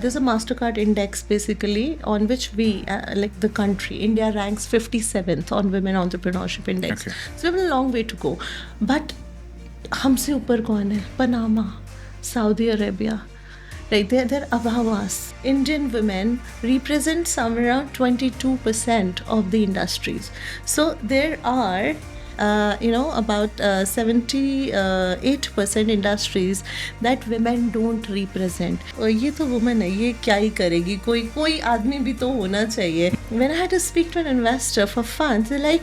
There's a MasterCard index basically on which we, like the country, India ranks 57th on Women Entrepreneurship Index. Okay. So we have a long way to go. But हमसे ऊपर कौन है? Panama, Saudi Arabia. Right, they're above us. Indian women represent somewhere around 22% of the industries. So there are about 78% industries that women don't represent. और ये तो woman है, ये क्या ही करेगी, कोई आदमी भी तो होना चाहिए. When I had to speak to an investor for funds, they're like,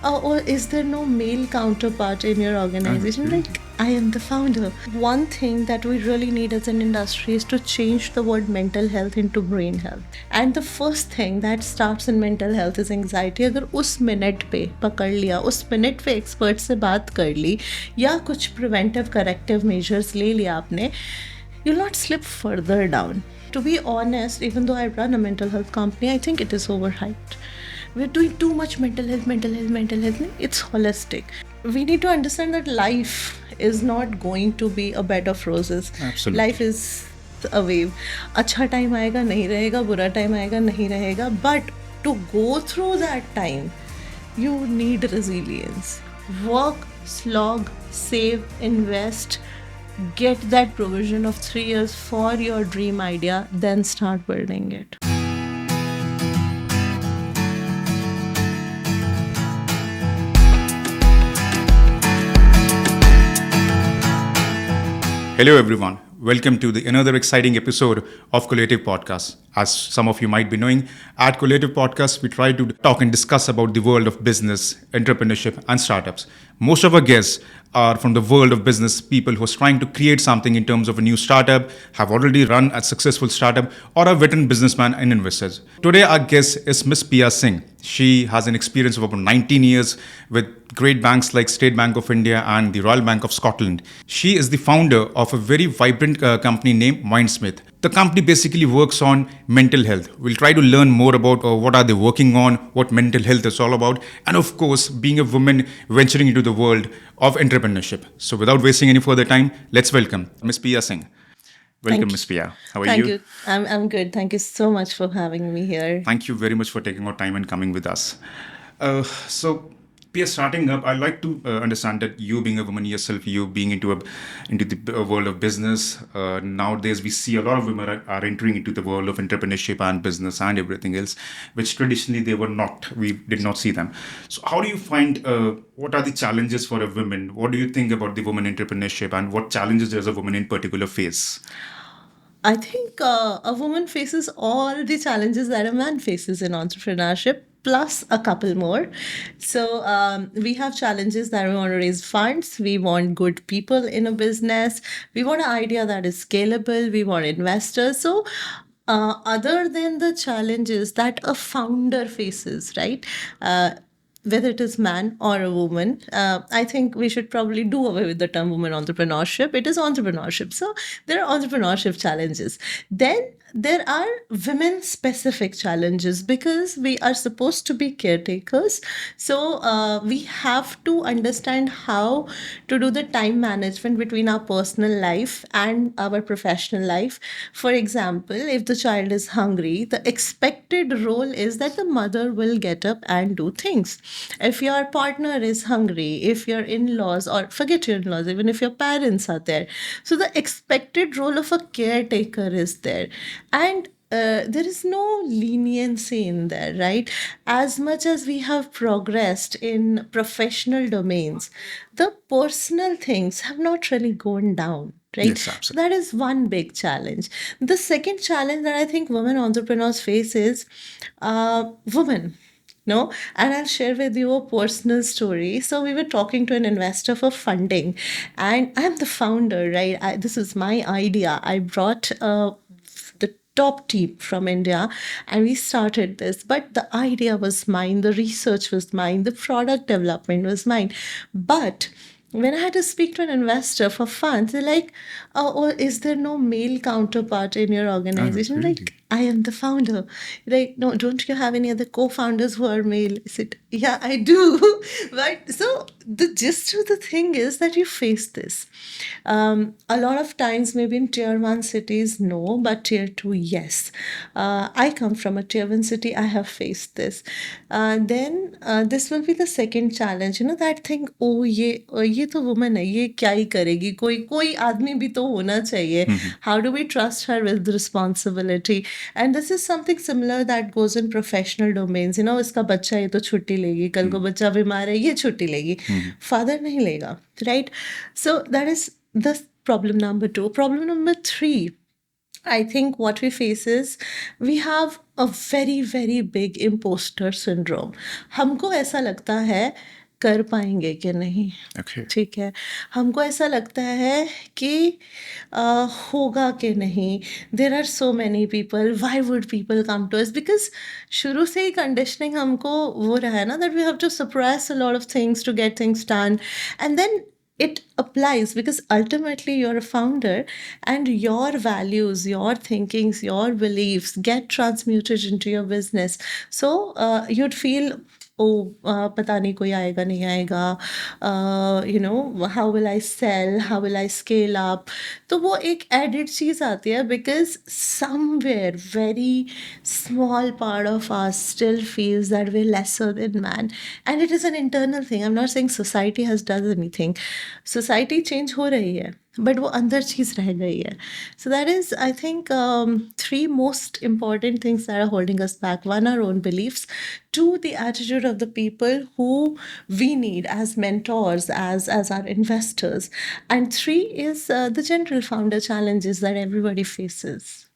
oh, is there no male counterpart in your organization? Like, I am the founder. One thing that we really need as an industry is to change the word mental health into brain health. And the first thing that starts in mental health is anxiety. अगर उस minute पे पकड़ लिया, उस minute पे expert से बात कर ली या कुछ प्रिवेंटिव करेक्टिव मेजर्स ले लिया आपने, you'll not slip further down. To be honest, even though I run a mental health company, I think it is overhyped. We're doing too much mental health. It's holistic. We need to understand that life is not going to be a bed of roses. Absolutely. Life is a wave. अच्छा time आएगा नहीं रहेगा, बुरा time आएगा नहीं रहेगा. But to go through that time, you need resilience. Work, slog, save, invest. Get that provision of 3 years for your dream idea, then start building it. Hello, everyone. Welcome to another exciting episode of Collative Podcast. As some of you might be knowing, at Collative Podcast, we try to talk and discuss about the world of business, entrepreneurship, and startups. Most of our guests are from the world of business, people who are trying to create something in terms of a new startup, have already run a successful startup, or are veteran businessmen and investors. Today, our guest is Ms. Pia Singh. She has an experience of about 19 years with great banks like State Bank of India and the Royal Bank of Scotland. She is the founder of a very vibrant company named Mindsmith. The company basically works on mental health. We'll try to learn more about what are they working on, what mental health is all about, and of course, being a woman venturing into the world of entrepreneurship. So without wasting any further time, let's welcome Ms. Pia Singh. Welcome, Ms. Pia. How are you? Thank you. I'm good. Thank you so much for having me here. Thank you very much for taking our time and coming with us. So, Pia, starting up, I'd like to understand that you being a woman yourself, you being into the world of business. Nowadays, we see a lot of women are entering into the world of entrepreneurship and business and everything else, which traditionally they were not. We did not see them. So, how do you find? What are the challenges for a woman? What do you think about the woman entrepreneurship, and what challenges does a woman in particular face? I think a woman faces all the challenges that a man faces in entrepreneurship, plus a couple more. So we have challenges that we want to raise funds. We want good people in a business. We want an idea that is scalable. We want investors. So other than the challenges that a founder faces, right? Whether it is man or a woman, I think we should probably do away with the term woman entrepreneurship. It is entrepreneurship. So there are entrepreneurship challenges. Then there are women specific challenges because we are supposed to be caretakers. So we have to understand how to do the time management between our personal life and our professional life. For example, if the child is hungry, the expected role is that the mother will get up and do things. If your partner is hungry, if your in-laws, or forget your in-laws, even if your parents are there, so the expected role of a caretaker is there. And there is no leniency in there, right? As much as we have progressed in professional domains, the personal things have not really gone down. Right? Yes, So absolutely. that is one big challenge. The second challenge that I think women entrepreneurs face is women. No, and I'll share with you a personal story. So we were talking to an investor for funding, and I'm the founder, right? This is my idea. I brought the top team from India and we started this. But the idea was mine, the research was mine, the product development was mine. But when I had to speak to an investor for funds, they're like, oh, is there no male counterpart in your organization? really? Like, I am the founder. Like, no, don't you have any other co-founders who are male? I said, yeah, I do. But so the gist of the thing is that you face this. A lot of times, maybe in tier one cities, no, but tier two, yes. I come from a tier one city, I have faced this. Then this will be the second challenge, that thing, oh, ye to woman hai, ye kya hi karegi? Koi आदमी भी तो होना चाहिए. How do we trust her with the responsibility? And this is something similar that goes in professional domains. इसका बच्चा ये तो छुट्टी लेगी, कल को बच्चा बीमार है, ये छुट्टी लेगी. Father नहीं लेगा, right? So that is the problem number two. Problem number three, I think what we face is we have a very, very big imposter syndrome. हमको ऐसा लगता है कर पाएंगे कि नहीं. Okay. ठीक है, हमको ऐसा लगता है कि होगा कि नहीं. There are so many people, why would people come to us? Because शुरू से ही कंडीशनिंग हमको वो रहा है ना, that we have to suppress a lot of things to get things done. And then it applies because ultimately you're a founder and your values, your thinkings, your beliefs get transmuted into your business. So you'd feel, oh, पता नहीं कोई आएगा नहीं आएगा, how will I sell, how will I scale up? तो वो एक added चीज़ आती है because somewhere very small part of us still feels that we're lesser than man, and it is an internal thing. I'm not saying society has done anything. Society change हो रही है, but वो अंदर चीज़ रह गई है. So that is, I think, three most important things that are holding us back. One, our own beliefs. Two, the attitude of the people who we need as mentors, as our investors. And three is the general founder challenges that everybody faces.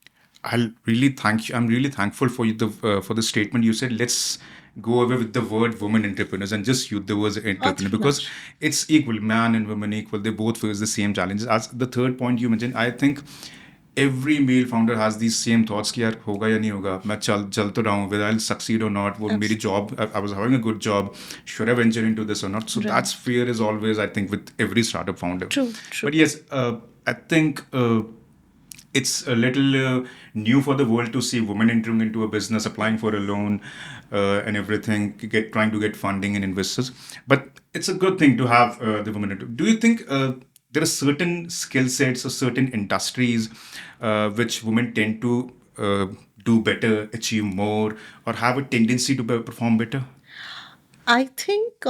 I'll really thank you. I'm really thankful for you for the statement you said. Let's go away with the word women entrepreneurs and just use the word entrepreneur because it's equal. Man and women equal. They both face the same challenges. As the third point you mentioned, I think every male founder has these same thoughts कि यार होगा या नहीं होगा, मैं चल तो रहा हूँ, whether I'll succeed or not. वो मेरी job, I was having a good job, should I venture into this or not? So that's fear is always, I think, with every startup founder. True. But yes, I think it's a little new for the world to see women entering into a business, applying for a loan and everything, trying to get funding and investors. But it's a good thing to have the women. Do you think there are certain skill sets or certain industries which women tend to do better, achieve more, or have a tendency to perform better? I think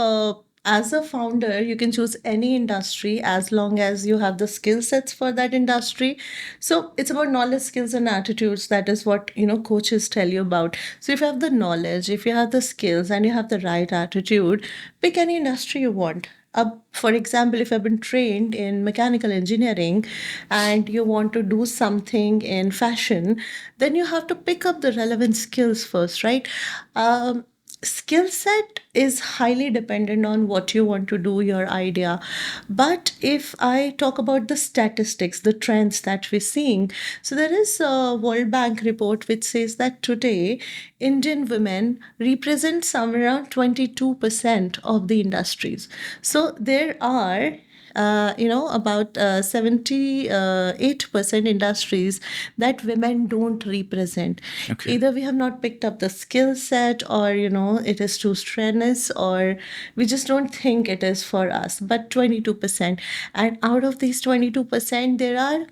as a founder, you can choose any industry as long as you have the skill sets for that industry. So it's about knowledge, skills, and attitudes. That is what coaches tell you about. So if you have the knowledge, if you have the skills, and you have the right attitude, pick any industry you want. For example, if I've been trained in mechanical engineering and you want to do something in fashion, then you have to pick up the relevant skills first, right? Skill set is highly dependent on what you want to do, your idea. But if I talk about the statistics, the trends that we're seeing, so there is a World Bank report which says that today Indian women represent somewhere around 22% of the industries. So there are about 78% industries that women don't represent. Okay. Either we have not picked up the skill set, or it is too strenuous, or we just don't think it is for us. But 22%, and out of these 22%, there are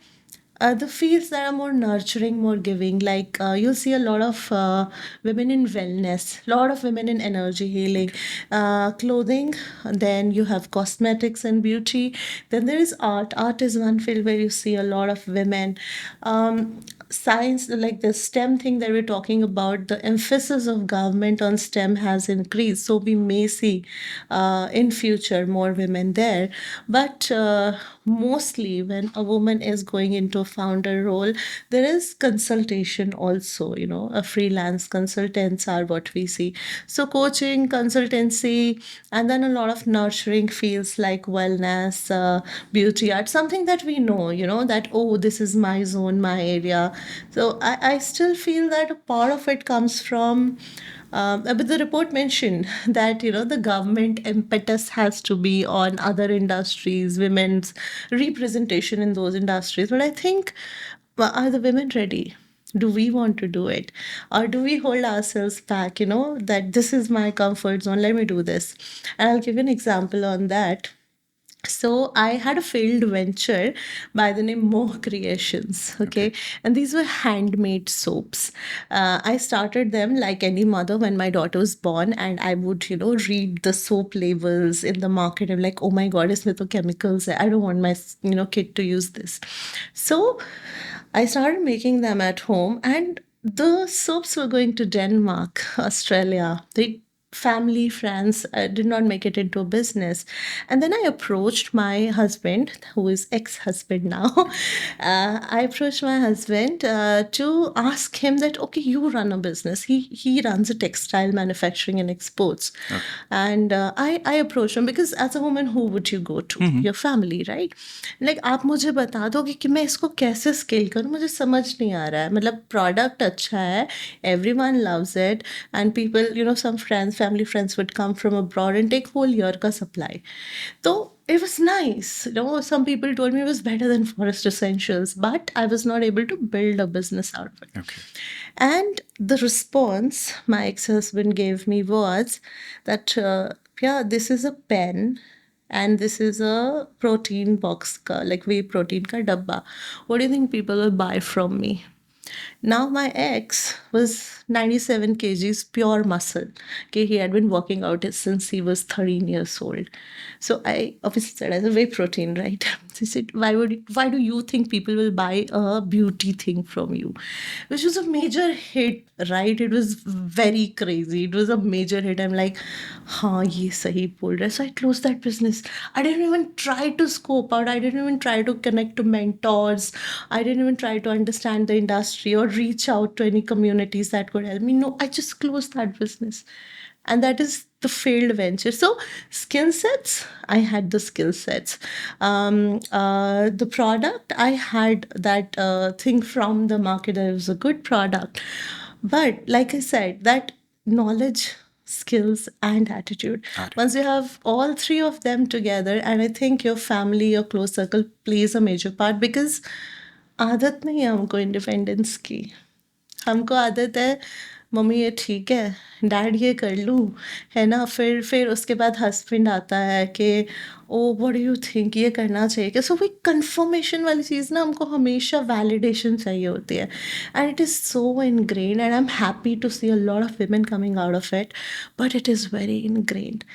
the fields that are more nurturing, more giving, like you'll see a lot of women in wellness, a lot of women in energy healing, clothing, then you have cosmetics and beauty, then there is art. Art is one field where you see a lot of women. Science, like the STEM thing that we're talking about, the emphasis of government on STEM has increased, so we may see in future more women there. But mostly when a woman is going into a founder role, there is consultation also, a freelance consultants are what we see. So coaching, consultancy, and then a lot of nurturing fields like wellness, beauty, art, something that we know, that, oh, this is my zone, my area. So I still feel that a part of it comes from But the report mentioned that the government impetus has to be on other industries, women's representation in those industries. But I think, well, are the women ready? Do we want to do it? Or do we hold ourselves back, that this is my comfort zone, let me do this? And I'll give you an example on that. So I had a failed venture by the name Moh Creations, okay, and these were handmade soaps. I started them like any mother when my daughter was born, and I would read the soap labels in the market. I'm like, oh my god, इसमें तो chemicals hai. I don't want my kid to use this. So I started making them at home, and the soaps were going to Denmark, Australia. They family, friends. I did not make it into a business. And then I approached my husband, who is ex-husband now. I approached my husband to ask him that, okay, you run a business. He runs a textile manufacturing and exports. And I approached him because as a woman, who would you go to? Your family, right? Like, आप मुझे बता दो कि मैं इसको कैसे scale करूँ, मुझे समझ नहीं आ रहा है. मतलब प्रोडक्ट अच्छा है, everyone loves it, and people, some friends, family friends would come from abroad and take whole year ka supply. So it was nice. Some people told me it was better than Forest Essentials, but I was not able to build a business out of it. Okay. And the response my ex-husband gave me was that, yeah, this is a pen and this is a protein box, like whey protein ka dabba. What do you think people will buy from me? Now my ex was 97 kgs pure muscle. Okay, he had been working out since he was 13 years old. So I obviously said, as a whey protein, right? He said, why do you think people will buy a beauty thing from you? Which was a major hit, right? It was very crazy. It was a major hit. I'm like, हाँ ये सही बोल रहा है. So I closed that business. I didn't even try to scope out. I didn't even try to connect to mentors. I didn't even try to understand the industry or reach out to any communities that could help me. No, I just closed that business. And that is the failed venture. So skill sets, I had the skill sets. The product, I had that thing from the market that it was a good product. But like I said, that knowledge, skills, and attitude. Once you have all three of them together, and I think your family, your close circle plays a major part, because आदत नहीं है हमको independence की. हमको आदत है mummy ये ठीक है, डैड ये कर लूँ, है ना. फिर उसके बाद हस्बैंड आता है कि oh what do you think, ये करना चाहिए क्या. सो वही कंफर्मेशन वाली चीज़ ना, हमको हमेशा वैलिडेशन चाहिए होती है. And it is so ingrained, and I am happy to see a lot of women coming out of it, but it is very ingrained.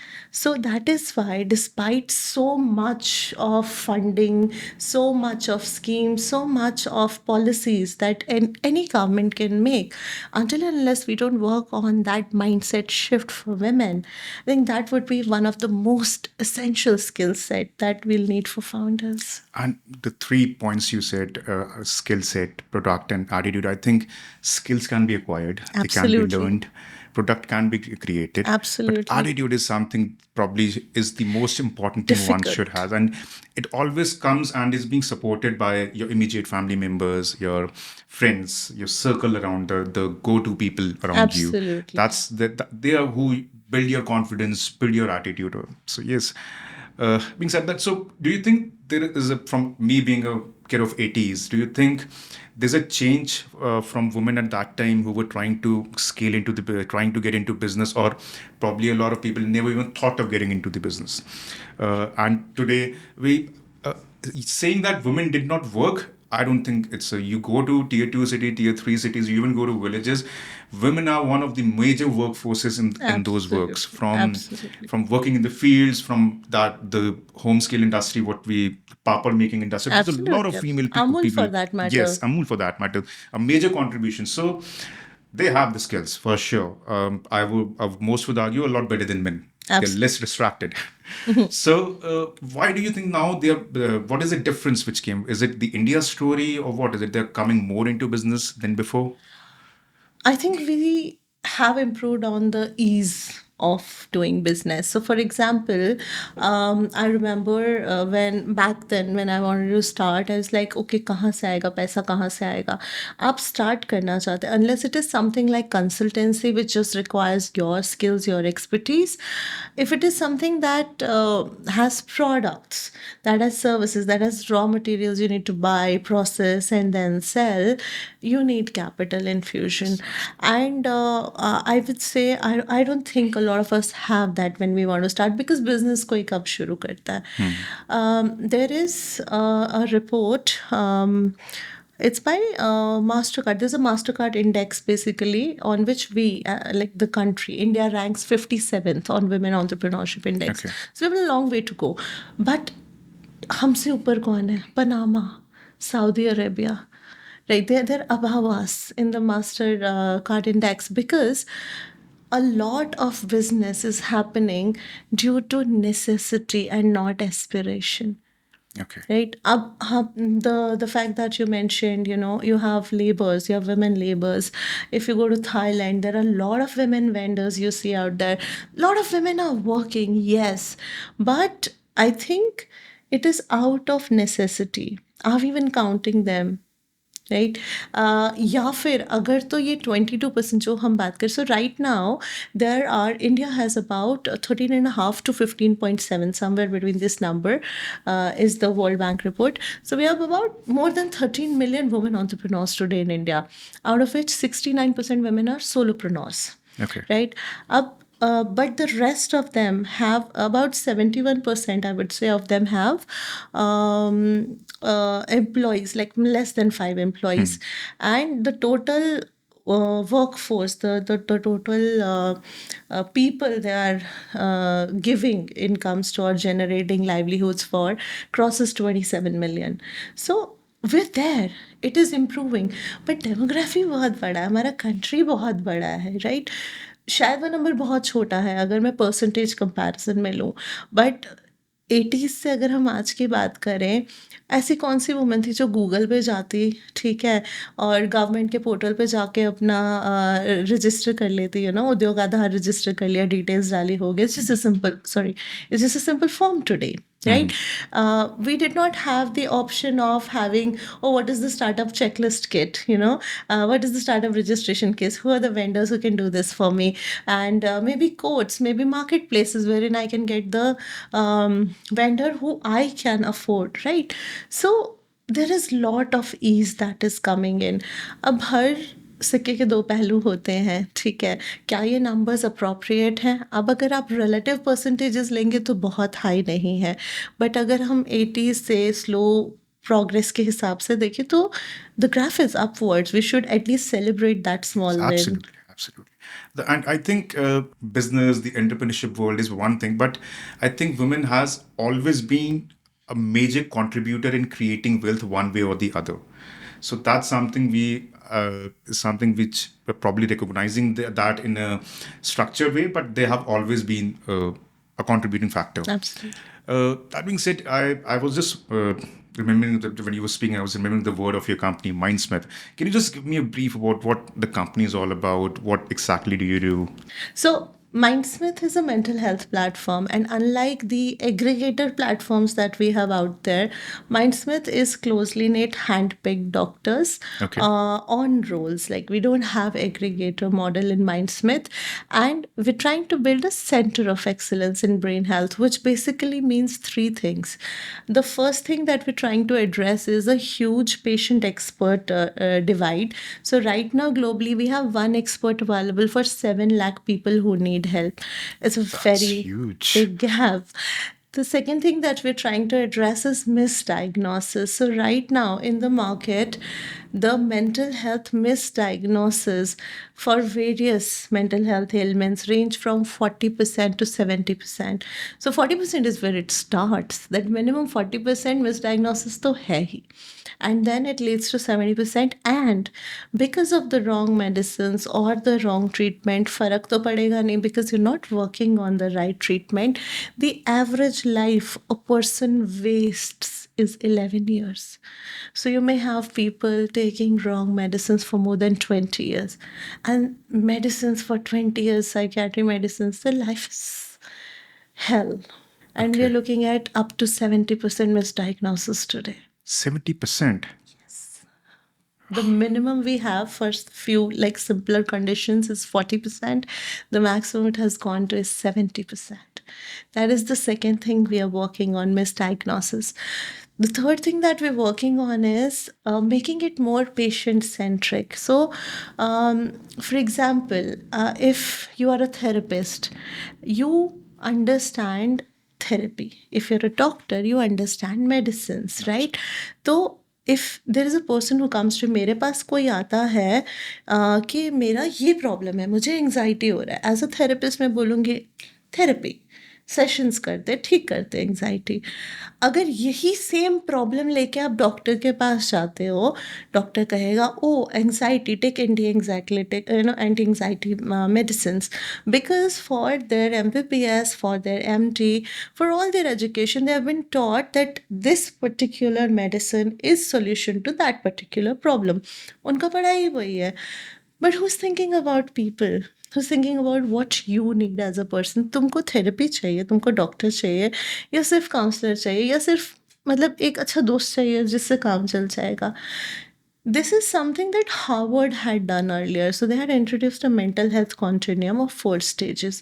So that is why, despite so much of funding, so much of schemes, so much of policies that any government can make, until and unless we don't work on that mindset shift for women, I think that would be one of the most essential skill set that we'll need for founders. And the 3 points you said, skill set, product, and attitude, I think skills can be acquired. They can be Absolutely. learned. Product can be created. Absolutely. But attitude is something probably is the most important thing one Difficult. should have. And it always comes and is being supported by your immediate family members, your friends, your circle around, the go-to people around you. Absolutely. That's they are who build your confidence, build your attitude. So yes. Being said that, so do you think there is from me being a kid of 80s, do you think there's a change from women at that time who were trying to scale into trying to get into business, or probably a lot of people never even thought of getting into the business, and today we saying that women did not work. I don't think it's you go to tier 2 city, tier 3 cities, you even go to villages. Women are one of the major workforces in those works, Absolutely. from working in the fields, from the home skill industry, what we papad making industry. There's a lot of Absolutely. female people. Amul for that matter. Yes, Amul for that matter. A major contribution. So they have the skills for sure. I most would argue a lot better than men. They're Absolutely. less distracted. So why do you think now what is the difference which came? Is it the India story, or what is it? They're coming more into business than before? I think we have improved on the ease of doing business. So, for example, I remember when back then when I wanted to start, I was like, okay, कहाँ से आएगा पैसा, कहाँ से आएगा? आप start करना चाहते हैं, unless it is something like consultancy, which just requires your skills, your expertise. If it is something that has products, that has services, that has raw materials you need to buy, process, and then sell, you need capital infusion. And I would say I don't think a lot of us have that when we want to start, because business कोई कब शुरू करता है. There is a report. It's by MasterCard. There's a MasterCard index basically on which we, like the country, India ranks 57th on Women Entrepreneurship Index. Okay. So we have a long way to go. But हमसे ऊपर कौन है? Panama, Saudi Arabia. Right, they're above us in the Master Card Index, because a lot of business is happening due to necessity and not aspiration. Okay. Right. The fact that you mentioned, you have laborers, you have women laborers. If you go to Thailand, there are a lot of women vendors you see out there. A lot of women are working, yes, but I think it is out of necessity. Are we even counting them? Right या फिर अगर तो ये 22% जो हम बात करें, so right now there are India has about 13.5 to 15.7, somewhere between this number is the World Bank report. So we have about more than 13 million women entrepreneurs today in India, out of which 69% women are solopreneurs. Okay. Right. But the rest of them have about 71%, I would say, of them have employees, like less than 5 employees. And the total workforce, the total people they are giving incomes to or generating livelihoods for crosses 27 million. So we're there, it is improving, but demography बहुत बड़ा है, हमारा country बहुत बड़ा है, right? शायद वो number बहुत छोटा है अगर मैं परसेंटेज कंपैरिजन में लूँ, बट 80s से अगर हम आज की बात करें, ऐसी कौन सी वुमन थी जो गूगल पे जाती, ठीक है, और गवर्नमेंट के पोर्टल पे जाके अपना रजिस्टर कर लेती, उद्योग आधार रजिस्टर कर लिया, डिटेल्स डाली, हो गया. It's just a simple form today, right? We did not have the option of having, what is the startup checklist kit, what is the startup registration case, who are the vendors who can do this for me, and maybe codes, maybe marketplaces wherein I can get the vendor who I can afford, right? So there is lot of ease that is coming in. अब हर सिक्के के दो पहलू होते हैं, ठीक है, क्या ये नंबर्स अप्रोप्रिएट हैं? अब अगर आप रिलेटिव परसेंटेजेस लेंगे तो बहुत हाई नहीं है, बट अगर हम 80 से स्लो प्रोग्रेस के हिसाब से देखें तो the graph is upwards. We should at least celebrate that small win. Absolutely. And I think business, the entrepreneurship world is one thing, but I think women has always been a major contributor in creating wealth one way or the other. So that's something something which we're probably recognizing that in a structured way, but they have always been a contributing factor. Absolutely. That being said, I was just remembering that when you were speaking, I was remembering the word of your company, Mindsmith. Can you just give me a brief about what the company is all about? What exactly do you do? So Mindsmith is a mental health platform, and unlike the aggregator platforms that we have out there, Mindsmith is closely knit, hand-picked doctors Okay. on roles. Like, we don't have aggregator model in Mindsmith, and we're trying to build a center of excellence in brain health, which basically means three things. The first thing that we're trying to address is a huge patient expert divide. So right now globally we have one expert available for 7 lakh people who need help. It's a very huge. big gap. The second thing that we're trying to address is misdiagnosis. So right now in the market, the mental health misdiagnosis for various mental health ailments range from 40% to 70%. So 40% is where it starts. That minimum 40% misdiagnosis to hai hi. And then it leads to 70%. And because of the wrong medicines or the wrong treatment, farak to padega nahi, because you're not working on the right treatment, the average life a person wastes is 11 years. So you may have people taking wrong medicines for more than 20 years. And medicines for 20 years, psychiatry medicines, their life is hell. And we are Okay. looking at up to 70% misdiagnosis today. 70%. The minimum we have for few like simpler conditions is 40%. The maximum it has gone to is 70%. That is the second thing we are working on, misdiagnosis. The third thing that we're working on is making it more patient centric. So, for example, if you are a therapist, you understand therapy. If you're a doctor, you understand medicines, right? So if there is a person who comes to मेरे पास कोई आता है कि मेरा ये problem है, मुझे एंग्जाइटी हो रहा है, एज अ थेरेपिस्ट मैं बोलूँगी थेरेपी सेशंस करते ठीक करते एंग्जाइटी. अगर यही सेम प्रॉब्लम लेके आप डॉक्टर के पास जाते हो, डॉक्टर कहेगा oh anxiety take anti anxiety anti anxiety medicine, because for their MBBS, for their MD, for all their education they have been taught that this particular medicine is solution to that particular problem. उनका पढ़ाई वही है. But who's thinking about people? Who's thinking about what you need as a person? तुमको therapy चाहिए, तुमको doctor चाहिए, या सिर्फ काउंसलर चाहिए, या सिर्फ मतलब एक अच्छा दोस्त चाहिए जिससे काम चल जाएगा. This is something that Harvard had done earlier. So they had introduced a mental health continuum of 4 stages.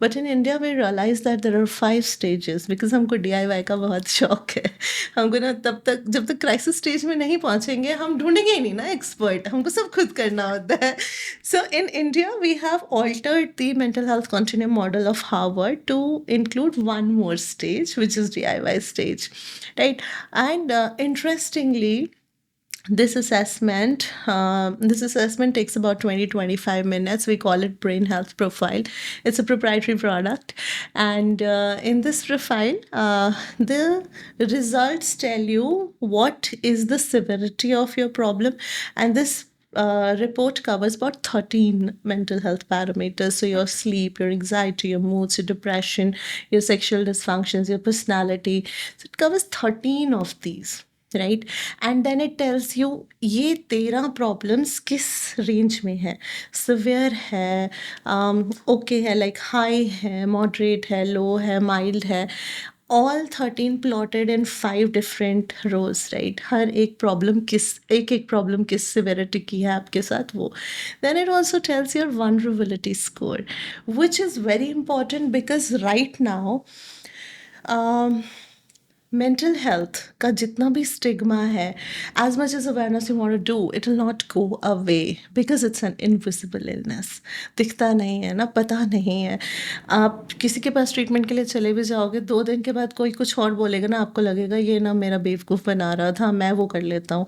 But in India, we realized that there are 5 stages because हमको DIY का बहुत शौक है. हमको ना तब तक जब तक क्राइसिस स्टेज में नहीं पहुंचेंगे हम ढूंढेंगे ही नहीं ना एक्सपर्ट, हमको सब खुद करना होता है. So in India, we have altered the mental health continuum model of Harvard to include one more stage, which is DIY stage, right? And interestingly, this assessment takes about 20-25 minutes. We call it Brain Health Profile. It's a proprietary product, and in this profile the results tell you what is the severity of your problem, and this report covers about 13 mental health parameters. So your sleep, your anxiety, your moods, your depression, your sexual dysfunctions, your personality. So it covers 13 of these, right. And then it tells you ये 13 problems किस range में है. Severe है, okay है, like high है, moderate है, लो है, mild है. All 13 plotted in 5 different rows, right. हर एक प्रॉब्लम किस सिवियरिटी की है आपके साथ वो. Then it also tells your vulnerability score, which is very important because right now mental health का जितना भी stigma है, as much as awareness you want to do, it will not go away because it's an invisible illness. दिखता नहीं है ना, पता नहीं है. आप किसी के पास ट्रीटमेंट के लिए चले भी जाओगे, 2 दिन के बाद कोई कुछ और बोलेगा ना, आपको लगेगा ये ना मेरा बेवकूफ़ बना रहा था, मैं वो कर लेता हूँ.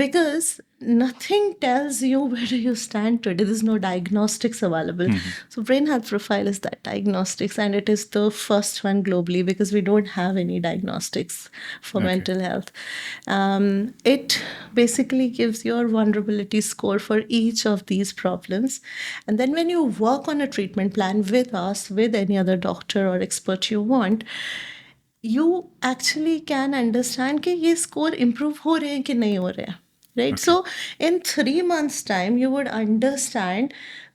Because nothing tells you where do you stand today. There's no diagnostics available. So Brain Health Profile is that diagnostics, and it is the first one globally because we don't have any diagnostics for mental health. It basically gives your vulnerability score for each of these problems, and then when you work on a treatment plan with us, with any other doctor or expert you want, you actually can understand कि ये score improve हो रहे हैं कि नहीं हो रहे हैं. Right. So in 3 months' time, you would understand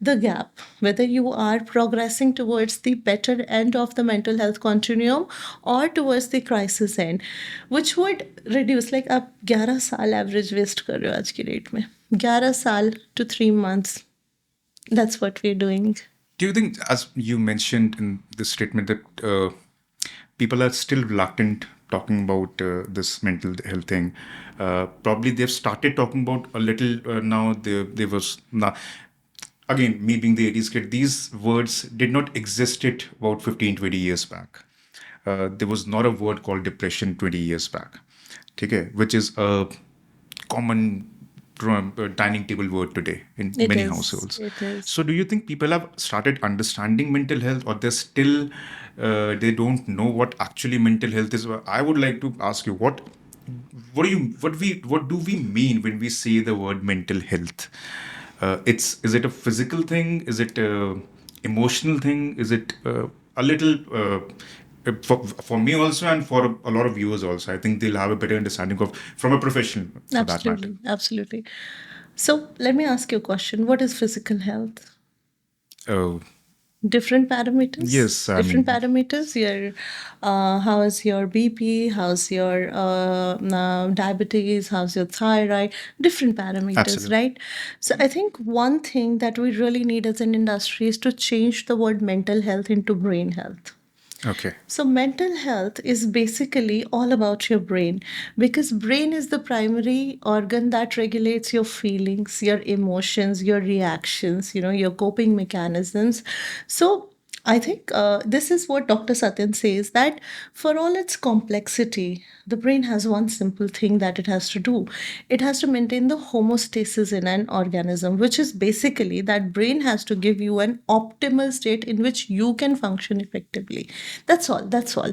the gap, whether you are progressing towards the better end of the mental health continuum or towards the crisis end, which would reduce, like आप 11 साल average waste कर रहे हो आज की date में. 11 साल to 3 months. That's what we're doing. Do you think, as you mentioned in this statement, that people are still reluctant talking about this mental health thing? Probably they've started talking about a little now. There was now, again, me being the 80s kid, these words did not exist it about 15-20 years back. There was not a word called depression 20 years back, okay, which is a common dining table word today in many households. It is. So do you think people have started understanding mental health, or they're still they don't know what actually mental health is? I would like to ask you, what do we mean when we say the word mental health? Is it a physical thing? Is it a emotional thing? Is it a little For me also, and for a lot of viewers also, I think they'll have a better understanding of from a professional for that matter. Absolutely, absolutely. So let me ask you a question. What is physical health? Oh, Different parameters. yes, I Different mean, parameters. Your, how's your BP? How's your diabetes? How's your thyroid? Different parameters, absolutely. right? So I think one thing that we really need as an industry is to change the word mental health into brain health. Okay. So mental health is basically all about your brain, because brain is the primary organ that regulates your feelings, your emotions, your reactions, your coping mechanisms. So I think this is what Dr. Satyan says, that for all its complexity, the brain has one simple thing that it has to do. It has to maintain the homeostasis in an organism, which is basically that brain has to give you an optimal state in which you can function effectively. That's all. That's all.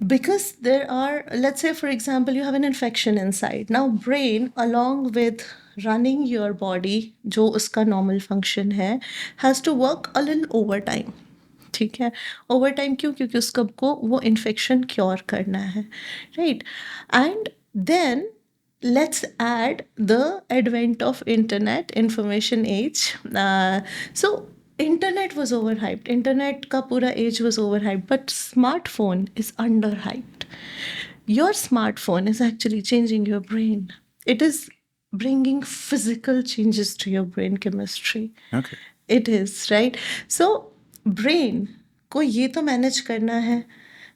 Because there are, let's say, for example, you have an infection inside. Now, brain, along with running your body, जो उसका normal function है, has to work a little overtime. ठीक है, over time क्यों? क्योंकि उसको वो infection cure करना है, right? And then let's add the advent of internet, information age. So internet was overhyped, internet ka pura age was overhyped, but smartphone is underhyped. Your smartphone is actually changing your brain. It is bringing physical changes to your brain chemistry. Okay. It is, right? So brain को ये तो manage करना है,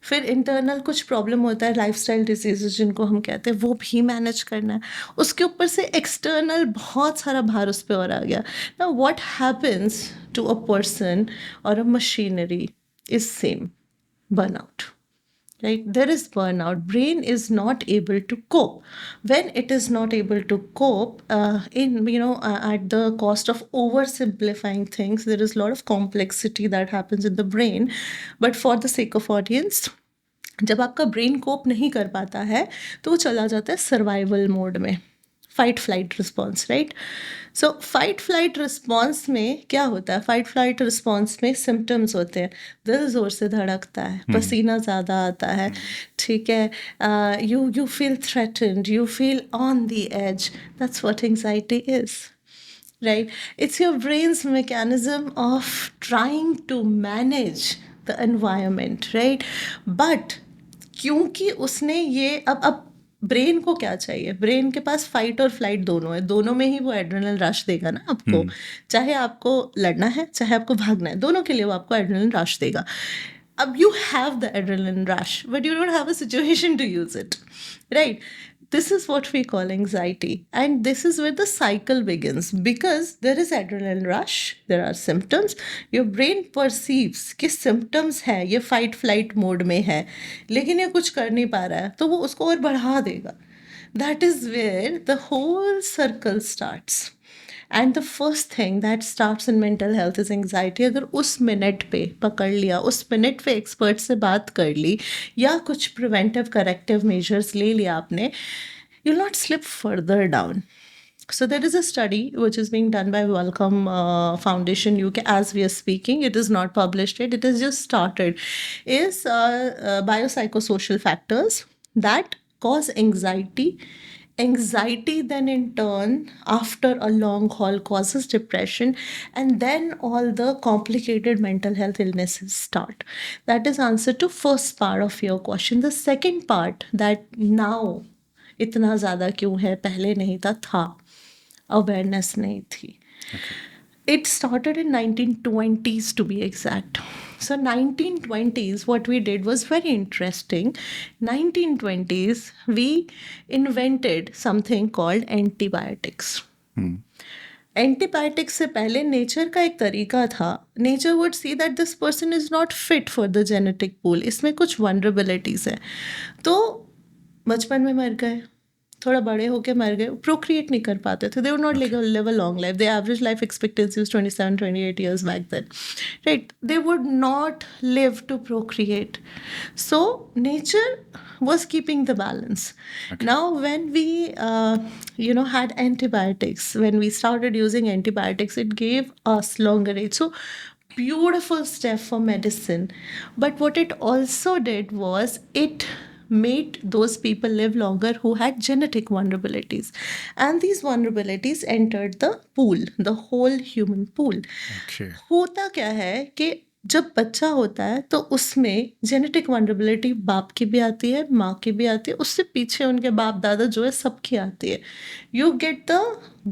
फिर internal कुछ problem होता है, lifestyle diseases जिनको हम कहते हैं, वो भी मैनेज करना है, उसके ऊपर से एक्सटर्नल बहुत सारा भार उस पर और आ गया. Now what happens to a person or a machinery is same, burnout. Right, there is burnout. Brain is not able to cope. When it is not able to cope, at the cost of oversimplifying things, there is a lot of complexity that happens in the brain. But for the sake of audience, जब आपका brain कोप नहीं कर पाता है तो वो चला जाता है सर्वाइवल मोड में, फाइट फ्लाइट रिस्पॉन्स, राइट? सो फाइट फ्लाइट रिस्पॉन्स में क्या होता है? फाइट फ्लाइट रिस्पॉन्स में सिम्टम्स होते हैं, दिल ज़ोर से धड़कता है, पसीना ज़्यादा आता है, ठीक है, you feel threatened, you feel on the edge. That's what anxiety is, right? It's your brain's mechanism of trying to manage the environment, right? But क्योंकि उसने ये अब ब्रेन को क्या चाहिए? ब्रेन के पास फाइट और फ्लाइट दोनों है, दोनों में ही वो एड्रेनल रश देगा ना आपको. चाहे आपको लड़ना है, चाहे आपको भागना है, दोनों के लिए वो आपको एड्रेनल रश देगा. अब you have the adrenaline rush, but you don't have a situation to use it, right? This is what we call anxiety, and this is where the cycle begins, because there is adrenaline rush, there are symptoms, your brain perceives कि symptoms है, ये fight flight mode में है, लेकिन ये कुछ कर नहीं पा रहा है, तो वो उसको और बढ़ा देगा. That is where the whole circle starts. And the first thing that starts in mental health is anxiety. अगर उस मिनट पे पकड़ लिया, उस मिनट पे एक्सपर्ट से बात कर ली, या कुछ प्रिवेंटिव करेक्टिव मेजर्स ले लिया आपने, you will not slip further down. So there is a study which is being done by Wellcome Foundation UK as we are speaking. It is not published yet. It has just started. Is biopsychosocial factors that cause anxiety. Anxiety then in turn, after a long haul, causes depression, and then all the complicated mental health illnesses start. That is answer to first part of your question. The second part, that now इतना ज़्यादा क्यों है, पहले नहीं था, awareness नहीं थी. It started in 1920s to be exact. So 1920s, what we did was very interesting. 1920s, we invented something called antibiotics. Antibiotics से पहले नेचर का एक तरीका था. Nature would see that this person is not fit for the genetic pool, इसमें कुछ vulnerabilities है, तो बचपन में मर गए, थोड़ा बड़े होके मर गए, प्रोक्रिएट नहीं कर पाते थे. They would not live a long life. The average life expectancy is 27-28 years back then, right? They would not live to procreate. So nature was keeping the balance. Okay. Now when we had antibiotics, when we started using antibiotics, it gave us longer age. So beautiful step for medicine. But what it also did was it made those people live longer who had genetic vulnerabilities. And these vulnerabilities entered the pool, the whole human pool. Okay. होता क्या है कि जब बच्चा होता है तो उसमें जेनेटिक वनरेबिलिटी बाप की भी आती है, माँ की भी आती है, उससे पीछे उनके बाप दादा जो है सबकी आती है. You get the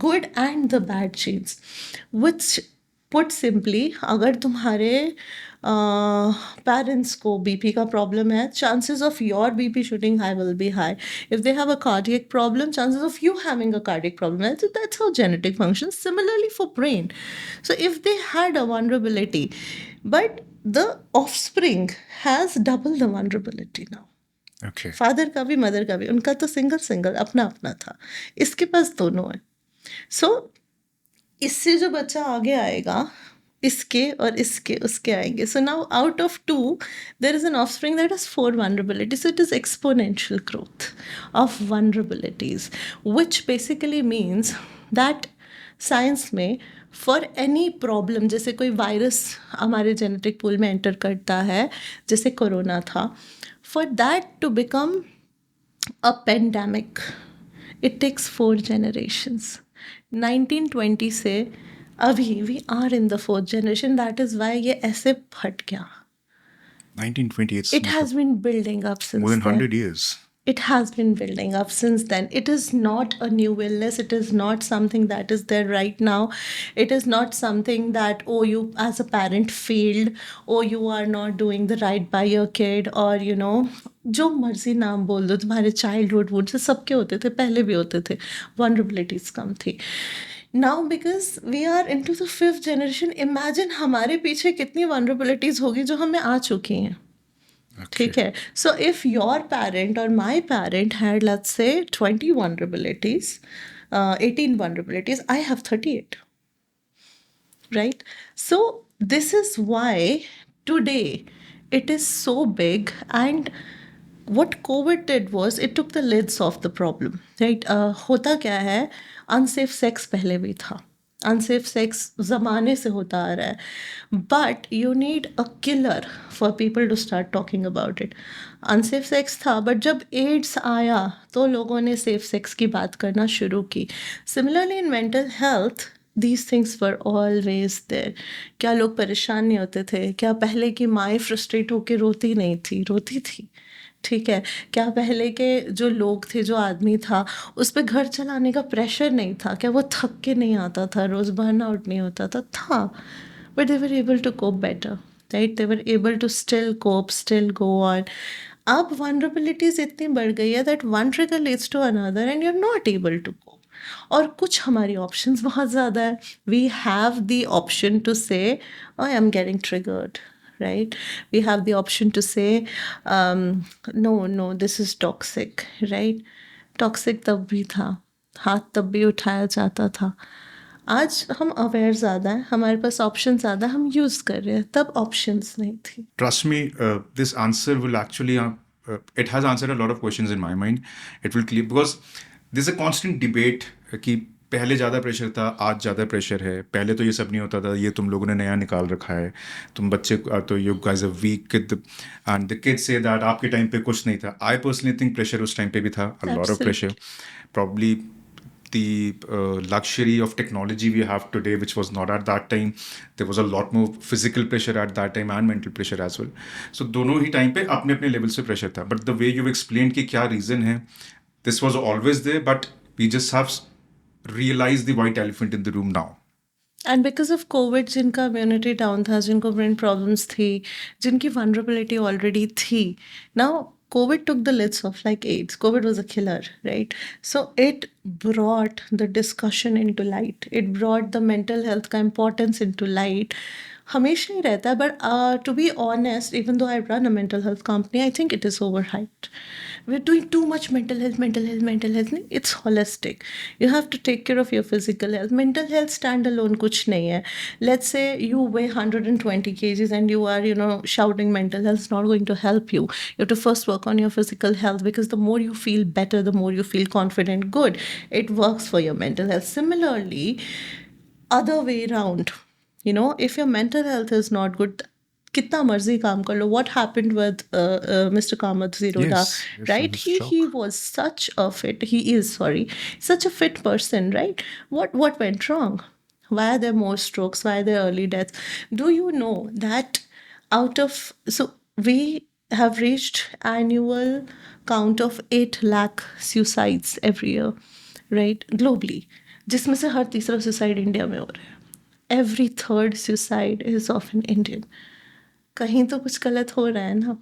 good and the bad genes, which put simply अगर तुम्हारे पेरेंट्स को बीपी का प्रॉब्लम है, chances of your BP shooting high will be high. If they have a cardiac problem, chances of you having a cardiac problem. So that's how genetic functions. Similarly for brain. So if they had a vulnerability, but the offspring has double the vulnerability now. Okay. Father का भी mother का भी, उनका तो single single अपना अपना था, इसके पास दोनों है. सो इससे जो बच्चा आगे आएगा, इसके और इसके उसके आएंगे. So now out of 2 there is an offspring that has 4 vulnerabilities. So it is exponential growth of vulnerabilities, which basically means that science में फॉर एनी प्रॉब्लम, जैसे कोई वायरस हमारे जेनेटिक पूल में एंटर करता है, जैसे कोरोना था, for that to become a pandemic it takes 4 generations. 1920 से अभी we are in the 4th generation. That is why ये ऐसे फट गया. 1928. It has been building up since more than then. 100 years. It has been building up since then. It is not a new illness. It is not something that is there right now. It is not something that, oh, you as a parent failed, or you are not doing the right by your kid, or you know, जो मर्जी नाम बोल दो, तुम्हारे childhood would say सबके होते थे, पहले भी होते थे, वनरेबिलिटीज कम थी. Now because we are into the 5th generation, imagine हमारे पीछे कितनी वनरेबिलिटीज होगी जो हमें आ चुकी हैं. ठीक है. So if your parent or my parent had, let's say, 20 vulnerabilities, 18 vulnerabilities, I have 38. Right? So this is why today it is so big. And what COVID did was it took the lids off the problem. Right? होता क्या है, unsafe sex पहले भी था. Unsafe sex ज़माने से होता आ रहा है, but you need a killer for people to start talking about it. Unsafe sex था, बट जब एड्स आया तो लोगों ने सेफ सेक्स की बात करना शुरू की. Similarly in mental health these things were always there. क्या लोग परेशान नहीं होते थे? क्या पहले की माएँ फ्रस्ट्रेट होकर रोती नहीं थी? रोती थी. ठीक है. क्या पहले के जो लोग थे, जो आदमी था, उस पे घर चलाने का प्रेशर नहीं था? क्या वो थक के नहीं आता था? रोज़ बर्न आउट नहीं होता था. But they were able to cope better. Right? They were able to still cope, still go on. अब वनरेबिलिटीज इतनी बढ़ गई है that one trigger leads to another and you are not able to cope. और कुछ हमारी options बहुत ज़्यादा है. We have the option to say I am getting triggered. Right? We have the option to say, no, this is toxic. Right? Toxic तब भी था, हाथ तब भी उठाया जाता था. आज हम अवेयर ज़्यादा हैं, हमारे पास ऑप्शन ज़्यादा, हम यूज़ कर रहे हैं. तब ऑप्शंस नहीं थी. Trust me, this answer will actually, it has answered a lot of questions in my mind. It will clear, because there's a constant debate कि पहले ज़्यादा प्रेशर था, आज ज़्यादा प्रेशर है. पहले तो ये सब नहीं होता था, ये तुम लोगों ने नया निकाल रखा है. तुम बच्चे तो you guys are weak kid, and the kids say that आपके टाइम पे कुछ नहीं था. आई पर्सनली थिंक प्रेशर उस टाइम पे भी था, a lot of pressure. Probably the luxury of technology we have today, which was not at that time. There was a lot more physical pressure at that time and mental pressure as well. So दोनों ही time पे अपने अपने level से pressure था. But the way you explained कि क्या reason है, this was always there, but we just have realized the white elephant in the room now. And because of Covid जिनका इम्यूनिटी डाउन था, जिनको ब्रेन प्रॉब्लम्स थी, जिनकी vulnerability already थी, now COVID took the lids off like AIDS. COVID was a killer, right? So it brought the discussion into light. It brought the mental health का importance into light. हमेशा ही रहता है, but to be honest, even though I run a mental health company, I think it is overhyped. We're doing too much mental health. It's holistic. You have to take care of your physical health. Mental health standalone कुछ नहीं है. Let's say you weigh 120 kgs and you are, shouting mental health is not going to help you. You have to first work on your physical health, because the more you feel better, the more you feel confident, good, it works for your mental health. Similarly, other way around, if your mental health is not good, कितना मर्जी काम कर लो. What happened with Mr. Kamath Ziroda, Yes, I right? was He shocked. was such a fit. He is, sorry, such a fit person, right? What went wrong? Why are there more strokes? Why are there early deaths? Do you know that out of, so we have reached annual count of 8 lakh suicides every year, right? Globally. जिसमें से हर तीसरा suicide India में हो रहा है. Every third suicide is of an Indian. कहीं तो कुछ गलत हो रहा है ना.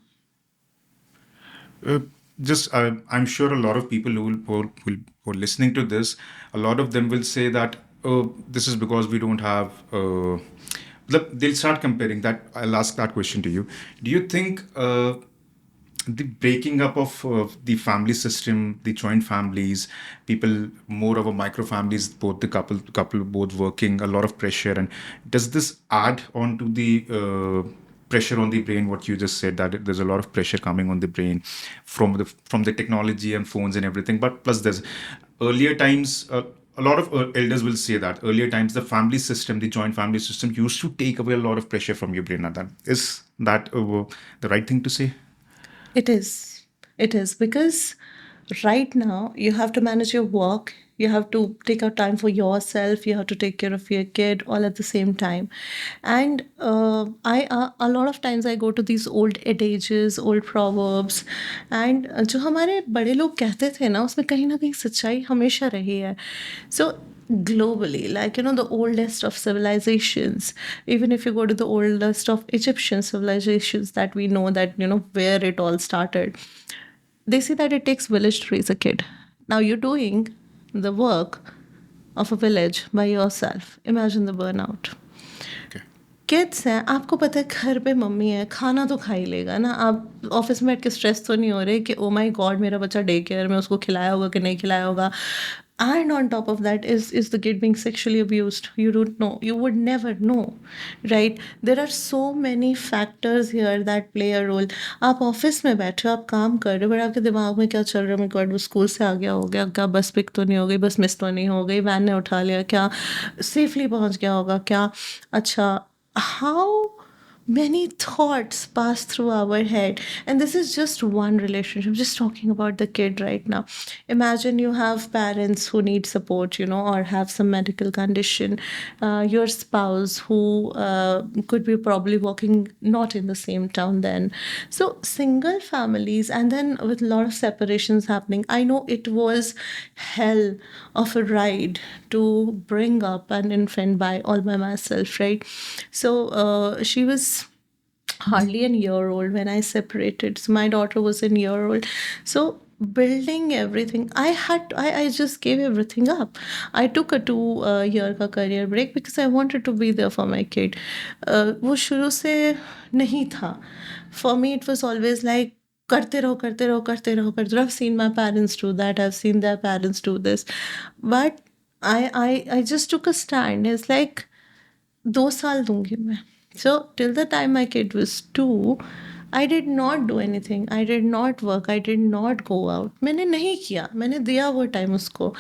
Uh, just I'm sure a lot of people who are listening to this, a lot of them will say that, oh, this is because we don't have. They'll start comparing that. I'll ask that question to you. Do you think the breaking up of the family system, the joint families, people more of a micro families, both the couple both working, a lot of pressure, and does this add on to the pressure on the brain? What you just said, that there's a lot of pressure coming on the brain from the technology and phones and everything. But plus, there's earlier times. A lot of elders will say that earlier times the family system, the joint family system, used to take away a lot of pressure from your brain. At that is that the right thing to say? It is. It is because right now you have to manage your work, you have to take out time for yourself, you have to take care of your kid all at the same time. And I a lot of times I go to these old adages, old proverbs, and जो हमारे बड़े लोग कहते थे ना, उसमें कहीं ना कहीं सच्चाई हमेशा रही है. So globally, like the oldest of civilizations, even if you go to the oldest of Egyptian civilizations that we know, that where it all started, they say that it takes village to raise a kid. Now you're doing the work of a village by yourself. Imagine the burnout. Okay. Kids हैं, आपको पता है घर पे mummy है, खाना तो खा ही लेगा ना. आप ऑफिस में बैठ के स्ट्रेस तो नहीं हो रहे कि ओ माय गॉड मेरा बच्चा डे केयर में, उसको खिलाया होगा कि नहीं खिलाया होगा. And on top of that, is the kid being sexually abused? You don't know. You would never know, right? There are so many factors here that play a role. आप office में बैठे हो, आप काम कर रहे हो, बट आपके दिमाग में क्या चल रहा है? मेरे गॉड, वो स्कूल से आ गया हो गया क्या? बस पिक तो नहीं हो गई? बस मिस तो नहीं हो गई? वैन ने उठा लिया क्या? सेफली पहुंच गया होगा क्या? अच्छा, how many thoughts pass through our head, and this is just one relationship, just talking about the kid right now. Imagine you have parents who need support, or have some medical condition, your spouse who could be probably working not in the same town then. So single families, and then with a lot of separations happening, I know it was hell of a ride to bring up an infant all by myself, right? So she was hardly a year old when I separated. So my daughter was a year old. So building everything, I just gave everything up. I took a 2 year का career break because I wanted to be there for my kid. वो शुरू से नहीं था. For me it was always like करते रहो करते रहो करते रहो करते रहो. I've seen my parents do that. I've seen their parents do this. But I just took a stand. It's like 2 साल दूंगी मैं. So till the time my kid was 2, I did not do anything. I did not work. I did not go out. मैंने नहीं किया. मैंने दिया वो time उसको.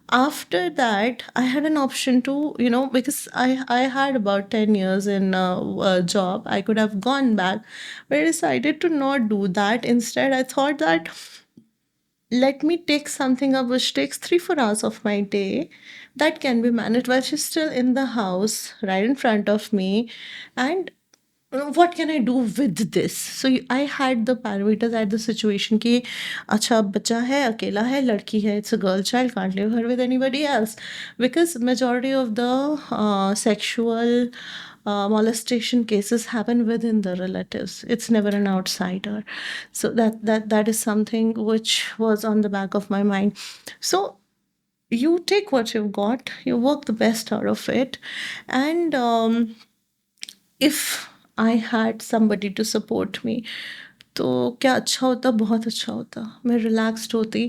After that, I had an option to, because I had about 10 years in a job. I could have gone back, but I decided to not do that. Instead, I thought that let me take something up which takes 3-4 hours of my day that can be managed while she's still in the house right in front of me. And what can I do with this? So I had the parameters at the situation कि अच्छा बच्चा है, अकेला है, लड़की है, it's a girl child, can't leave her with anybody else, because majority of the sexual molestation cases happen within the relatives. It's never an outsider. So that is something which was on the back of my mind. So you take what you've got, you work the best out of it, and if I had somebody to support me, तो क्या अच्छा होता, बहुत अच्छा होता, मैं relaxed होती.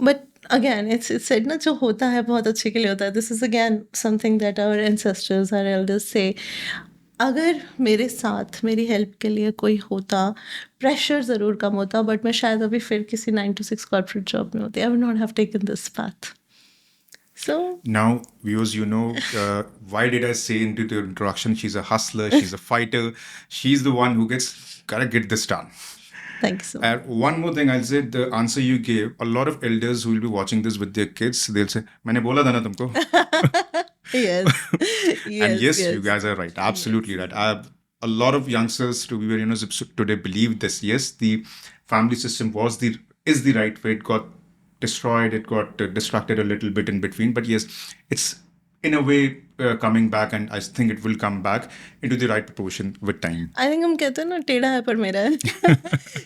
But again it's said ना, जो होता है बहुत अच्छे के लिए होता है. This is again something that our ancestors, our elders say. अगर मेरे साथ मेरी हेल्प के लिए कोई होता, प्रेशर ज़रूर कम होता, बट मैं शायद अभी फिर किसी 9 to 6 कॉर्पोरेट जॉब में होती. I would not have taken this path. So Now, viewers, why did I say into the introduction? She's a hustler. She's a fighter. She's the one who gets gotta get this done. thank you so much. And one more thing, I'll say the answer you gave. A lot of elders who will be watching this with their kids, they'll say, "मैंने बोला था ना तुमको." Yes. And Yes, yes, you yes. guys are right. Absolutely right. A lot of youngsters to be very honest today believe this. Yes, the family system is the right way. It got destroyed. It got distracted a little bit in between. But yes, it's in a way coming back, and I think it will come back into the right proportion with time. I think हम कहते हैं ना टेढ़ा है पर मेरा है.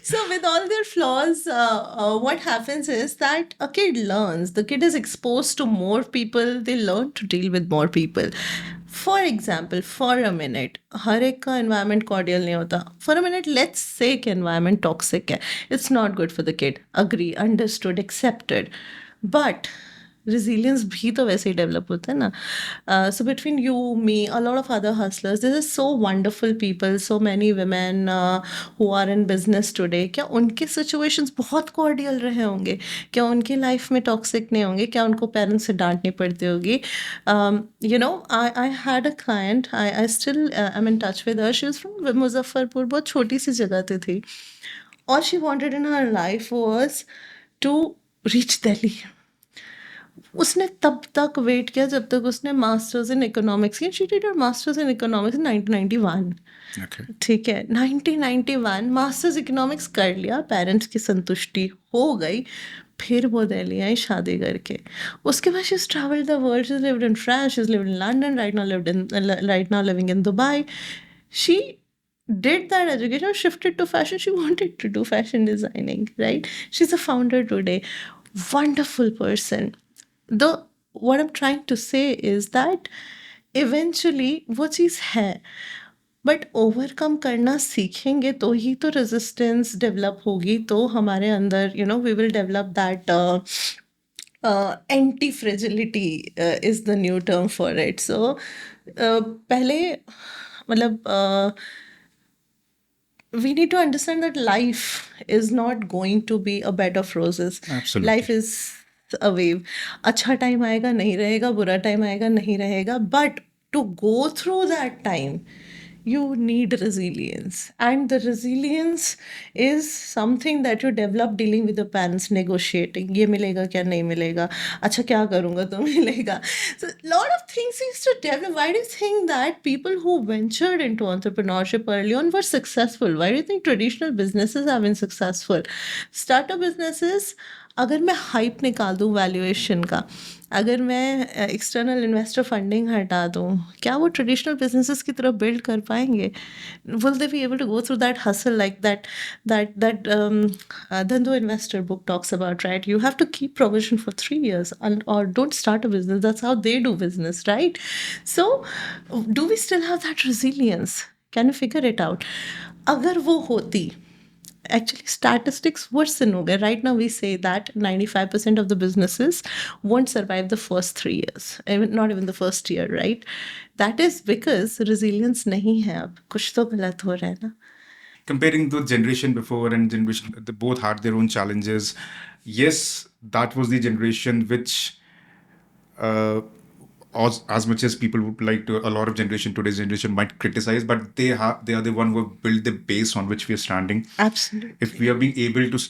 So with all their flaws, what happens is that a kid learns. The kid is exposed to more people. They learn to deal with more people. For example, for a minute, हर एक का environment cordial नहीं होता. For a minute, let's say कि environment toxic है. It's not good for the kid. Agree, understood, accepted. But resilience भी तो वैसे ही develop होता है ना. So between you, me, a lot of other hustlers, this is so wonderful people, so many women who are in business today. क्या उनके situations बहुत cordial रहे होंगे? क्या उनकी life में toxic नहीं होंगे? क्या उनको parents से डांटनी पड़ती होगी? I had a client, I still am in touch with her. She was from Muzaffarpur, बहुत छोटी सी जगह पे थी. All she wanted in her life was to reach Delhi. उसने तब तक वेट किया जब तक उसने मास्टर्स इन इकोनॉमिक्स किया. She did her masters in economics in 1991. Okay. ठीक है, 1991 मास्टर्स इकोनॉमिक्स कर लिया, पेरेंट्स की संतुष्टि हो गई, फिर वो दिल्ली आई शादी करके. उसके बाद she has travelled the world. She lived in France, she lived in London, right now living in Dubai. She did that education, shifted to fashion. She wanted to do fashion designing, right? She's a founder today. Wonderful person. The what I'm trying to say is that eventually वो चीज़ है, but overcome करना सीखेंगे तो ही तो resistance develop होगी, तो हमारे अंदर we will develop that anti fragility is the new term for it. So पहले मतलब we need to understand that life is not going to be a bed of roses. Absolutely. Life is a wave. अच्छा time आएगा नहीं रहेगा, बुरा time आएगा नहीं रहेगा, but to go through that time you need resilience, and the resilience is something that you develop dealing with your parents, negotiating ये मिलेगा क्या नहीं मिलेगा, अच्छा क्या करूँगा तो मिलेगा. So lot of things used to develop. Why do you think that people who ventured into entrepreneurship early on were successful? Why do you think traditional businesses have been successful? Startup businesses, अगर मैं hype निकाल दूँ valuation का, अगर मैं external investor funding हटा दूँ, क्या वो ट्रेडिशनल बिजनेसेस की तरह बिल्ड कर पाएंगे? Will they be able to go through that hustle like that Dhandho investor book talks about, right? You have to keep provision for 3 years or don't start a business. That's how they do business, right? So do we still have that resilience? Can you figure it out? अगर वो होती, actually statistics worsen हो गए. Right now we say that 95% of the businesses won't survive the first 3 years, not even the first year, right? That is because resilience नहीं है. अब कुछ तो गलत हो रहा है ना. Comparing the generation before and generation, they both had their own challenges. Yes, that was the generation which as much as people would like to, a lot of today's generation might criticize, but they are the one who have built the base on which we are standing. Absolutely. If we are being able to,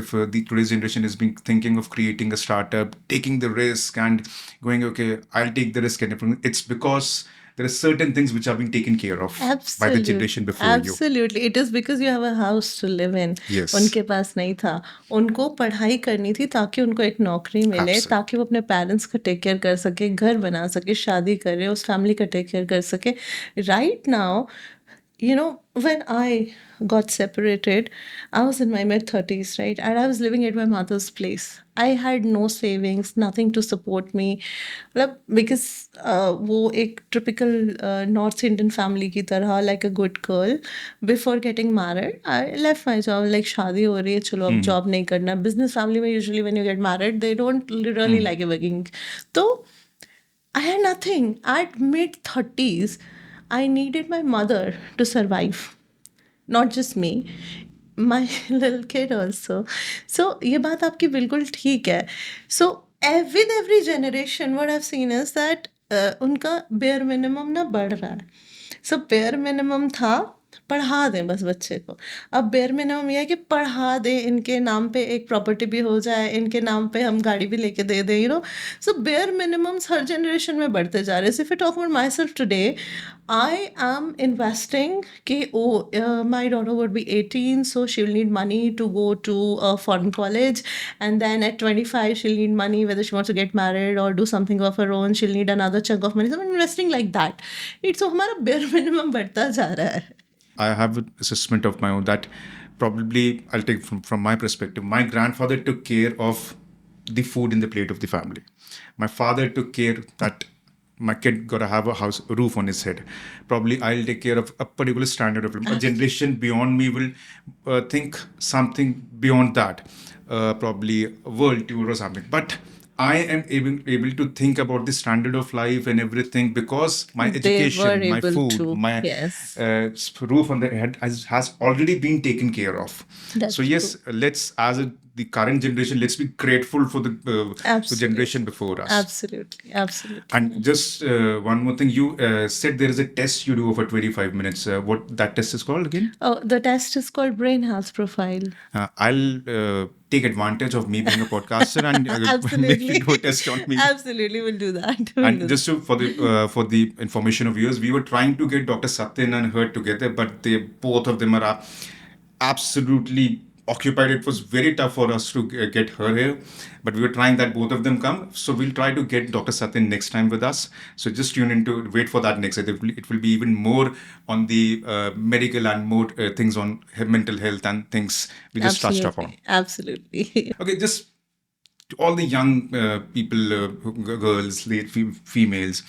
if the today's generation is being thinking of creating a startup, taking the risk and going, okay, I'll take the risk and everything, it's because there are certain things which are being taken care of by the generation before you. Absolutely. It is because you have a house to live in. Yes. उनके पास नहीं था. उनको पढ़ाई करनी थी ताकि उनको एक नौकरी मिले, Absolutely. ताकि वो अपने पेरेंट्स का टेक केयर कर सके, घर बना सके, शादी करे, उस फैमिली का टेक केयर कर सके. Right now, when I got separated, I was in my mid-30s, right? And I was living at my mother's place. I had no savings, nothing to support me. Because वो एक typical North Indian family की तरह, like a good girl, before getting married, I left my job. Like शादी हो रही है, चलो अब job नहीं करना. Business family में usually when you get married, they don't really like you working. तो I had nothing. At mid-30s, I needed my mother to survive. Not just me, my little kid also. So ये बात आपकी बिल्कुल ठीक है. So with every generation, what I've seen is that उनका bare minimum ना बढ़ रहा है. So bare minimum था पढ़ा दें बस बच्चे को. अब bare minimum ये है कि पढ़ा दें, इनके नाम पे एक प्रॉपर्टी भी हो जाए, इनके नाम पे हम गाड़ी भी लेके दे दें, you know. So bare minimums her generation में बढ़ते जा रहे हैं. So if I talk about myself today, I am investing कि my daughter would be 18, so she will need money to go to a foreign college, and then at 25 she'll need money whether she wants to get married or do something of her own. She'll need another chunk of money. So I'm investing like that. It's so हमारा bare minimum बढ़ता जा रहा है. I have an assessment of my own that probably I'll take from my perspective. My grandfather took care of the food in the plate of the family. My father took care that my kid got to have a house, a roof on his head. Probably I'll take care of a particular standard of living. A generation beyond me will think something beyond that, probably a world tour or something. But I am able to think about the standard of life and everything because my They were education, my able food, to, my yes. roof on the head has already been taken care of. That's So yes, let's the current generation, let's be grateful for the Absolutely. generation before us. Absolutely, absolutely. And just one more thing, you said there is a test you do over 25 minutes. What that test is called again? Oh, the test is called Brain Health Profile. I'll take advantage of me being a podcaster and make Absolutely. it do a test on me. Absolutely, we'll do that. We'll And do just for the information of viewers, we were trying to get Dr. Satyan and her together, but they both of them are absolutely occupied. It was very tough for us to get her here, but we were trying that both of them come. So we'll try to get Dr. Satyan next time with us. So just tune in to wait for that next. It will be even more on the medical and more things on mental health and things we just touched upon. Absolutely. Okay, just to all the young people, girls, late females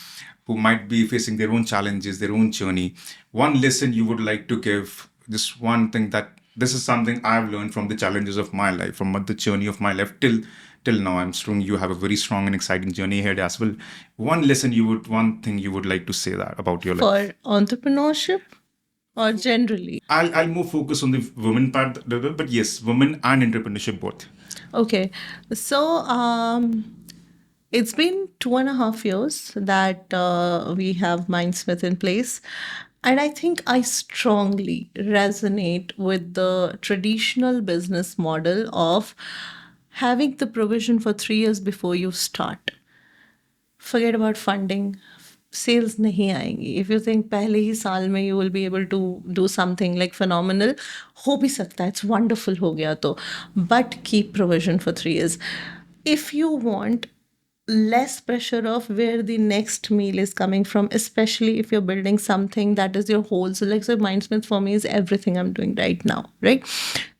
who might be facing their own challenges, their own journey, one lesson you would like to give, just one thing that this is something I've learned from the challenges of my life, from the journey of my life till now. I'm strong. You have a very strong and exciting journey ahead as well. One thing you would like to say that about your life? For entrepreneurship or generally? I'll more focus on the women part, but yes, women and entrepreneurship both. Okay. So it's been 2.5 years that we have Mindsmith in place. And I think I strongly resonate with the traditional business model of having the provision for 3 years before you start. Forget about funding. Sales नहीं आएंगी. If you think पहले ही साल में you will be able to do something like phenomenal, हो भी सकता है. It's wonderful हो गया तो. But keep provision for 3 years. If you want less pressure of where the next meal is coming from, especially if you're building something that is your whole. So like so Mindsmith for me is everything I'm doing right now, right?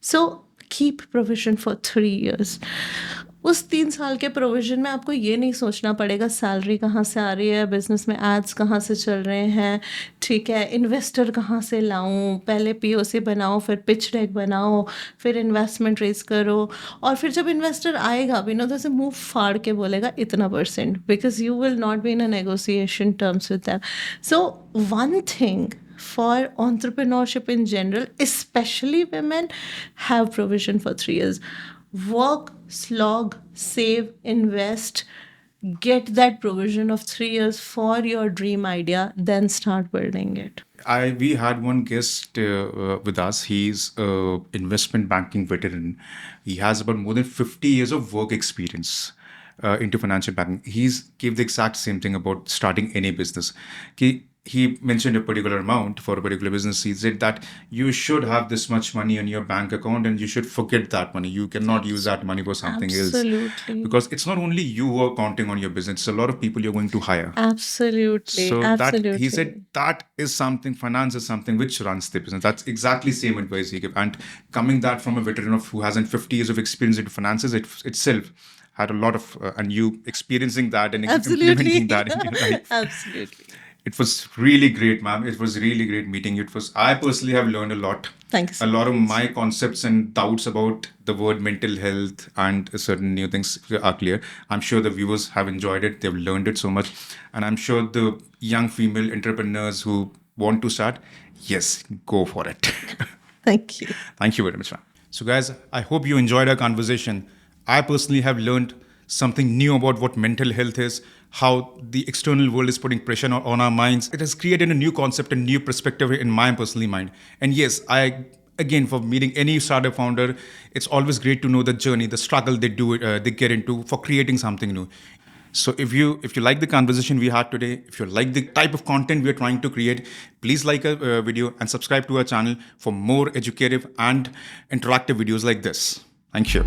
So keep provision for 3 years. उस 3 साल के provision में आपको ये नहीं सोचना पड़ेगा salary कहाँ से आ रही है, बिजनेस में एड्स कहाँ से चल रहे हैं, ठीक है, इन्वेस्टर कहाँ से लाऊं, पहले पीओसी बनाओ, फिर पिच डेक बनाओ, फिर इन्वेस्टमेंट रेज करो, और फिर जब इन्वेस्टर आएगा भी ना तो ऐसे मुंह फाड़ के बोलेगा इतना %, because you will not be in a negotiation terms with them. So one thing for entrepreneurship in general, especially women, have provision for 3 years. Work, slog, save, invest, get that provision of 3 years for your dream idea, then start building it. We had one guest with us. He's a investment banking veteran. He has about more than 50 years of work experience into financial banking. He's gave the exact same thing about starting any business. He mentioned a particular amount for a particular business. He said that you should have this much money in your bank account and you should forget that money. You cannot use that money for something else. Absolutely. Because it's not only you who are counting on your business, it's a lot of people you're going to hire. Absolutely. So Absolutely. that he said that is something, finance is something which runs the business. That's exactly same advice he gave. And coming that from a veteran of who has 50 years of experience into finances, itself had a lot of, and you experiencing that and implementing that in your life. Absolutely. It was really great, ma'am. It was really great meeting. I personally have learned a lot. Thank you so A lot of my concepts and doubts about the word mental health and certain new things are clear. I'm sure the viewers have enjoyed it. They've learned it so much. And I'm sure the young female entrepreneurs who want to start, yes, go for it. Thank you. Thank you very much, ma'am. So guys, I hope you enjoyed our conversation. I personally have learned something new about what mental health is, how the external world is putting pressure on our minds. It has created a new concept, a new perspective in my personally mind. And yes, again, for meeting any startup founder, it's always great to know the journey, the struggle they get into for creating something new. So if you like the conversation we had today, if you like the type of content we are trying to create, please like our video and subscribe to our channel for more educative and interactive videos like this. Thank you.